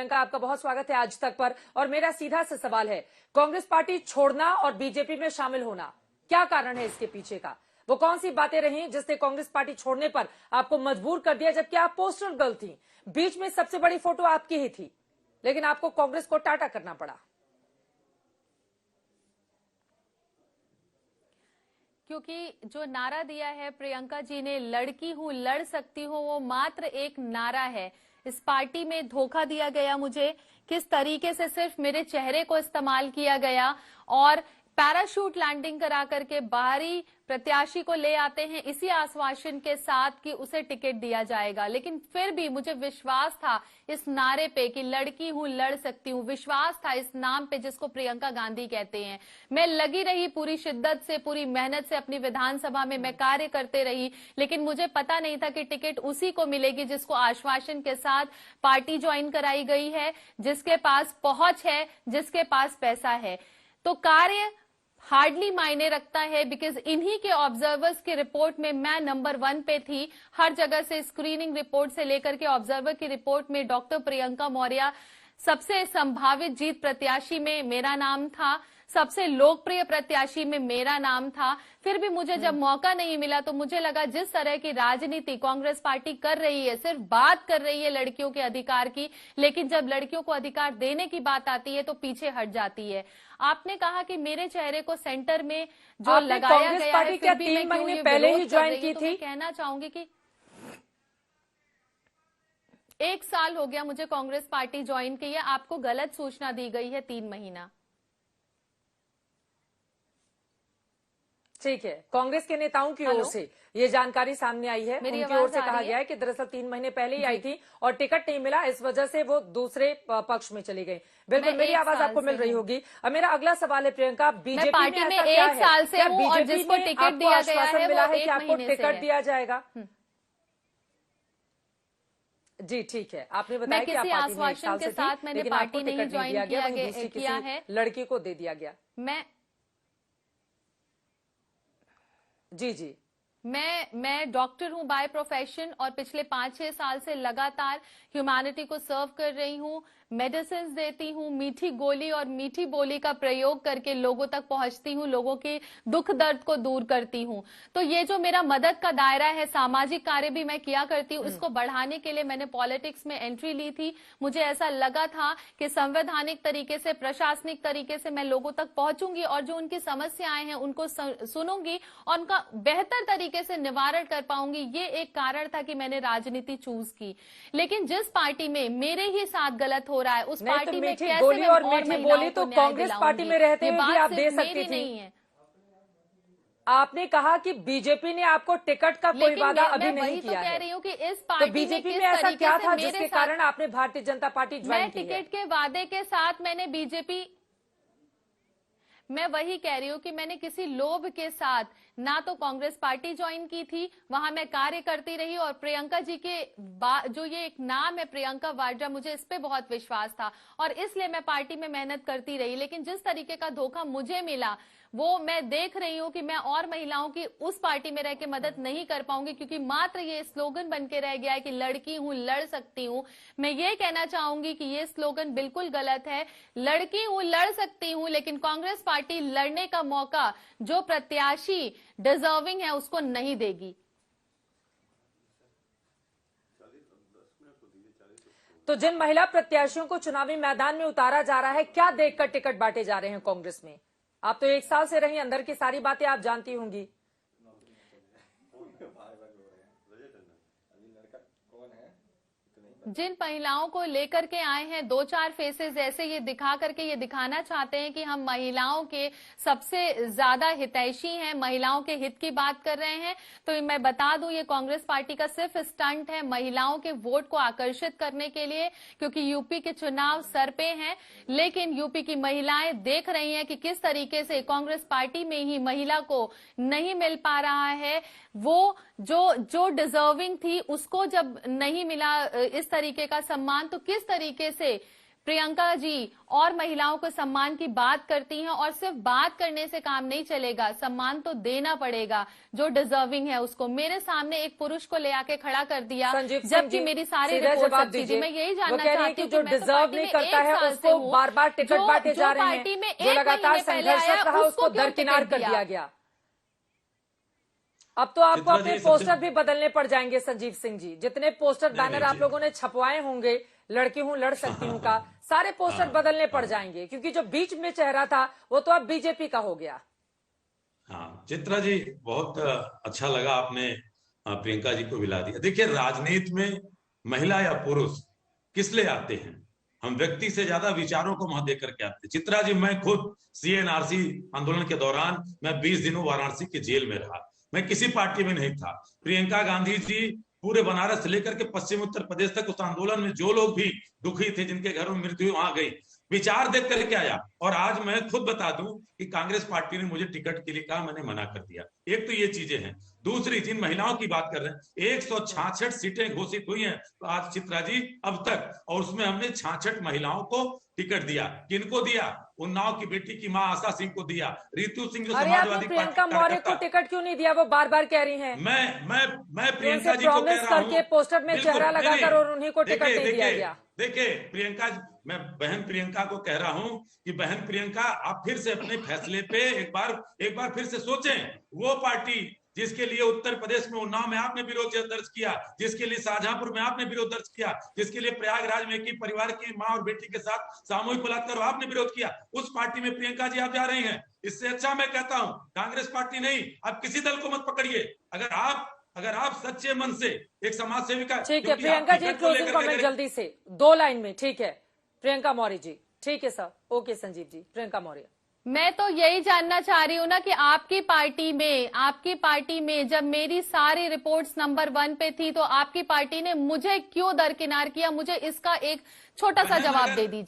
प्रियंका, आपका बहुत स्वागत है आज तक पर। और मेरा सीधा सा सवाल है, कांग्रेस पार्टी छोड़ना और बीजेपी में शामिल होना, क्या कारण है इसके पीछे का? वो कौन सी बातें रही जिसने कांग्रेस पार्टी छोड़ने पर आपको मजबूर कर दिया, जबकि आप पोस्टर गर्ल थी, बीच में सबसे बड़ी फोटो आपकी ही थी, लेकिन आपको कांग्रेस को टाटा करना पड़ा? क्योंकि जो नारा दिया है प्रियंका जी ने, लड़की हूं लड़ सकती हूं, वो मात्र एक नारा है। इस पार्टी में धोखा दिया गया मुझे, किस तरीके से सिर्फ मेरे चेहरे को इस्तेमाल किया गया और पैराशूट लैंडिंग करा करके बाहरी प्रत्याशी को ले आते हैं इसी आश्वासन के साथ कि उसे टिकट दिया जाएगा। लेकिन फिर भी मुझे विश्वास था इस नारे पे कि लड़की हूं लड़ सकती हूं, विश्वास था इस नाम पे जिसको प्रियंका गांधी कहते हैं। मैं लगी रही पूरी शिद्दत से, पूरी मेहनत से, अपनी विधानसभा में मैं कार्य करते रही, लेकिन मुझे पता नहीं था कि टिकट उसी को मिलेगी जिसको आश्वासन के साथ पार्टी ज्वाइन कराई गई है, जिसके पास पहुंच है, जिसके पास पैसा है। तो कार्य हार्डली मायने रखता है, बिकॉज इन्हीं के ऑब्जर्वर्स की रिपोर्ट में मैं नंबर 1 पे थी। हर जगह से, स्क्रीनिंग रिपोर्ट से लेकर के ऑब्जर्वर की रिपोर्ट में डॉक्टर प्रियंका मौर्य सबसे संभावित जीत प्रत्याशी में मेरा नाम था, सबसे लोकप्रिय प्रत्याशी में मेरा नाम था। फिर भी मुझे जब मौका नहीं मिला तो मुझे लगा जिस तरह की राजनीति कांग्रेस पार्टी कर रही है, सिर्फ बात कर रही है लड़कियों के अधिकार की, लेकिन जब लड़कियों को अधिकार देने की बात आती है तो पीछे हट जाती है। आपने कहा कि मेरे चेहरे को सेंटर में जो लगाया गया है, फिर भी मैं 3 महीने पहले ही ज्वाइन की थी। कहना चाहूंगी कि 1 साल हो गया मुझे कांग्रेस पार्टी ज्वाइन की है, आपको गलत सूचना दी गई है 3 महीना। ठीक है, कांग्रेस के नेताओं की ओर से ये जानकारी सामने आई है, उनकी ओर से कहा गया है कि दरअसल 3 महीने पहले ही आई थी और टिकट नहीं मिला, इस वजह से वो दूसरे पक्ष में चली गई। बिल्कुल, मेरी आवाज आपको मिल रही होगी। अब मेरा अगला सवाल है प्रियंका, बीजेपी पार्टी में 1 साल से हूं और जिसको टिकट दिया गया है मिला वो है कि आपको टिकट दिया जाएगा? जी ठीक है, आपने बताया कि आप पार्टी में 1 साल से थी, लेकिन आपको टिकट नहीं दिया गया, वहीं दूसरी किसी लड़की को दे दिया गया। जी मैं डॉक्टर हूं बाय प्रोफेशन और पिछले 5-6 साल से लगातार ह्यूमैनिटी को सर्व कर रही हूं, मेडिसिन देती हूं, मीठी गोली और मीठी बोली का प्रयोग करके लोगों तक पहुंचती हूं, लोगों के दुख दर्द को दूर करती हूं। तो ये जो मेरा मदद का दायरा है, सामाजिक कार्य भी मैं किया करती हूं, इसको बढ़ाने के लिए मैंने पॉलिटिक्स में एंट्री ली थी। मुझे ऐसा लगा था कि संवैधानिक तरीके से, प्रशासनिक तरीके से मैं लोगों तक पहुंचूंगी और जो उनकी समस्याएं हैं उनको सुनूंगी और उनका बेहतर तरीके से निवारण कर पाऊंगी। ये एक कारण था कि मैंने राजनीति चूज की। लेकिन जिस पार्टी में मेरे ही साथ गलत हो रहा है, उस पार्टी में कैसे गोली और मीठी बोली तो कांग्रेस पार्टी में रहते हुए भी आप दे सकती थी। आपने कहा कि बीजेपी ने आपको टिकट का कोई वादा अभी नहीं किया है। कह रही हूँ कि इस पार्टी तो बीजेपी में ऐसा क्या था जिसके कारण आपने भारतीय जनता पार्टी ज्वाइन की है? टिकट के वादे के साथ मैंने बीजेपी, मैं वही कह रही हूँ कि मैंने किसी लोभ के साथ ना तो कांग्रेस पार्टी ज्वाइन की थी, वहां मैं कार्य करती रही और प्रियंका जी के जो ये एक नाम है प्रियंका वाड्रा, मुझे इस पे बहुत विश्वास था और इसलिए मैं पार्टी में मेहनत करती रही। लेकिन जिस तरीके का धोखा मुझे मिला वो मैं देख रही हूँ कि मैं और महिलाओं की उस पार्टी में रह के मदद नहीं कर पाऊंगी, क्योंकि मात्र ये स्लोगन बन के रह गया है कि लड़की हूं लड़ सकती हूं। मैं ये कहना चाहूंगी कि ये स्लोगन बिल्कुल गलत है। लड़की हूं लड़ सकती हूं, लेकिन कांग्रेस पार्टी लड़ने का मौका जो प्रत्याशी डिजर्विंग है उसको नहीं देगी। तो जिन महिला प्रत्याशियों को चुनावी मैदान में उतारा जा रहा है, क्या देखकर टिकट बांटे जा रहे हैं कांग्रेस में? आप तो 1 साल से रही, अंदर की सारी बातें आप जानती होंगी। जिन महिलाओं को लेकर के आए हैं 2-4 फेसेस ऐसे ये दिखा करके ये दिखाना चाहते हैं कि हम महिलाओं के सबसे ज्यादा हितैषी हैं, महिलाओं के हित की बात कर रहे हैं। तो मैं बता दूं ये कांग्रेस पार्टी का सिर्फ स्टंट है महिलाओं के वोट को आकर्षित करने के लिए, क्योंकि यूपी के चुनाव सर पे हैं। लेकिन यूपी की महिलाएं देख रही हैं कि किस तरीके से कांग्रेस पार्टी में ही महिला को नहीं मिल पा रहा है, वो जो डिजर्विंग थी उसको जब नहीं मिला इस तरीके का सम्मान, तो किस तरीके से प्रियंका जी और महिलाओं को सम्मान की बात करती हैं, और सिर्फ बात करने से काम नहीं चलेगा, सम्मान तो देना पड़ेगा जो डिजर्विंग है उसको। मेरे सामने एक पुरुष को ले आके खड़ा कर दिया, संजीव सिंह जबकि जी, मेरी सारी सीधा रिपोर्ट जवाब सच्ची थी। दीजिए। मैं यही वो जानना कह रही है चाहती कि हूँ जो कि मैं तो डिजर्व पार्टी नहीं में करता 1 है साल से उसको हूँ, बार बार टिकट जो बांटे जा रहे पार्टी में हैं, 1 जो लगातार महीने पहले संघर्षरत आया, रहा उसको उसको क्यों दरकिनार टिकट कर दिया? दिया गया। अब तो आपको चित्रा अपने जी, पोस्टर भी बदलने पड़ जाएंगे संजीव सिंह जी। जितने पोस्टर नहीं, बैनर नहीं आप जी। लोगों ने छपवाए होंगे, लड़की हूं लड़ सकती हूं का, सारे पोस्टर हाँ, बदलने पड़ हाँ। जाएंगे, क्योंकि जो बीच में चेहरा था वो तो अब बीजेपी का हो गया। हाँ चित्रा जी, बहुत अच्छा लगा आपने प्रियंका जी को मिला दिया। देखिए, राजनीति में महिला या पुरुष किस लिए आते हैं? हम व्यक्ति से ज्यादा विचारों को महत्व देकर के आते हैं। चित्रा जी, मैं खुद सीएनआरसी आंदोलन के दौरान मैं 20 दिनों वाराणसी के जेल में रहा। मैं किसी पार्टी में नहीं था। प्रियंका गांधी जी पूरे बनारस से लेकर के पश्चिम उत्तर प्रदेश तक उस आंदोलन में जो लोग भी दुखी थे, जिनके घरों में मृत्यु हुई, वहां गई, विचार देख करके आया। और आज मैं खुद बता दूं कि कांग्रेस पार्टी ने मुझे टिकट के लिए कहा, मैंने मना कर दिया। एक तो ये चीजें हैं। दूसरी, जिन महिलाओं की बात कर रहे हैं, 166 सीटें घोषित हुई हैं तो आज चित्रा जी अब तक, और उसमें हमने 66 महिलाओं को टिकट दिया। किनको दिया? उन्नाव की बेटी की मां आशा सिंह को दिया, रितु सिंह जो अरे आपने समाजवादी प्रियंका पार्टी मौर्य को कार्यकर्ता। टिकट क्यों नहीं दिया? वो बार बार कह रही हैं। मैं प्रियंका जी को कह प्रॉमिस रहा हूं, करके पोस्टर में बिल्कुल, चेहरा नहीं, लगाकर और उन्हीं को टिकट देखिए, नहीं दिया देखिए, गया। देखिए प्रियंका, मैं बहन प्रियंका को कह रहा हूं कि बहन प्रियंका, आप फिर से अपने फैसले पे एक बार फिर से सोचें। वो पार्टी जिसके लिए उत्तर प्रदेश में उन्नाव में आपने विरोध दर्ज किया, जिसके लिए शाहजहांपुर में आपने विरोध दर्ज किया, जिसके लिए प्रयागराज में एक ही परिवार की मां और बेटी के साथ सामूहिक बलात्कार आपने विरोध किया, उस पार्टी में प्रियंका जी आप जा रही हैं। इससे अच्छा मैं कहता हूं, कांग्रेस पार्टी नहीं, आप किसी दल को मत पकड़िए। अगर आप सच्चे मन से एक समाज सेविका। ठीक है प्रियंका जी, क्लोजिंग कमेंट जल्दी से 2 लाइन में। ठीक है प्रियंका मौर्य जी। ठीक है सर, ओके संजीव जी। प्रियंका मौर्य, मैं तो यही जानना चाह रही हूँ ना कि आपकी पार्टी में जब मेरी सारी रिपोर्ट्स नंबर 1 पे थी, तो आपकी पार्टी ने मुझे क्यों दरकिनार किया? मुझे इसका एक छोटा सा जवाब दे दीजिए।